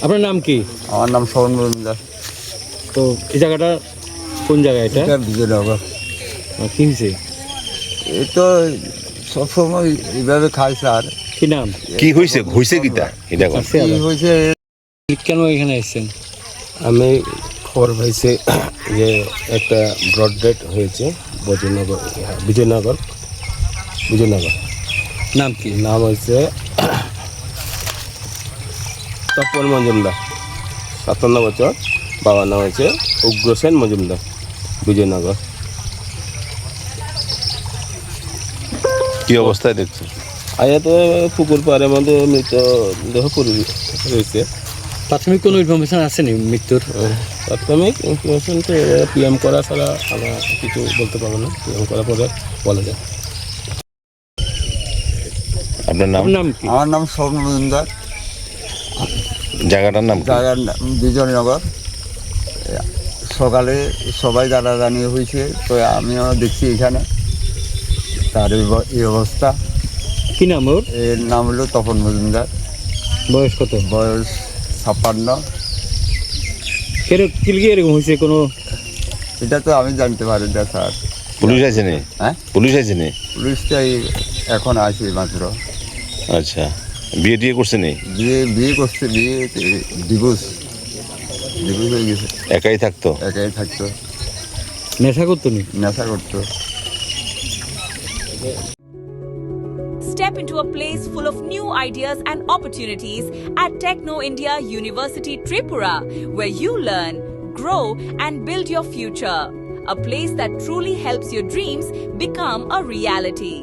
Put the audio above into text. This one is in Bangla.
আপনার নাম কি? আমার নাম শরণ মজুমদার। তো এই জায়গাটা কোন জায়গা এটা? এটা বিজয়নগর। কি হয়েছে? এই তো সবসময় এইভাবে খাই স্যার। কি নাম? কি হয়েছে হয়েছে কিটা এটা কোন? আছে কি আবার? হয়েছে? কেন এখানে এসেছেন? আমি খবর পাইছি যে একটা ব্রড ডেট হয়েছে বিজয়নগর। নাম কি? নাম হয়েছে তপন মজুমদার, 57 বছর। বাবার নাম হয়েছে উগ্রসেন মজুমদার, বিজয়নগর। কি অবস্থায় দেখছো? আয়াতে পুকুর পাড়ের মধ্যে মৃতদেহ পড়ে রয়েছে। প্রাথমিক কোনো ইনফরমেশন আসেনি মৃত্যুর? প্রাথমিক ইনফরমেশন তো পিএম করা ছাড়া আমরা কিছু বলতে পারবো না। পিএম করার পরে বলা যায়। আপনার নাম? আপনার নাম কি? আমার নাম শরণ মজুমদার। জায়গাটার নাম কি? জায়গার নাম বিজয়নগর। সকালে সবাই জানাজানি হয়েছে, তো আমিও দেখছি এখানে তার এই অবস্থা। কি নাম ওর? এর নাম হলো তপন মজুমদার, বয়স কত? বয়স 56। কি এরকম হয়েছে কোনো? এটা তো আমি জানতে পারি না স্যার। পুলিশ আছে নি? হ্যাঁ, পুলিশ আছে নি? পুলিশটাই এখন আসে মাত্র। আচ্ছা, বিয়ে টিয়ে করছে নি? বিয়ে করছে, ডিভোর্স হয়ে গেছে। একাই থাকতো? একাই থাকতো, নেশা করতো নি? নেশা করতো। Step into a place full of new ideas and opportunities at Techno India University Tripura, where you learn, grow, and build your future. A place that truly helps your dreams become a reality.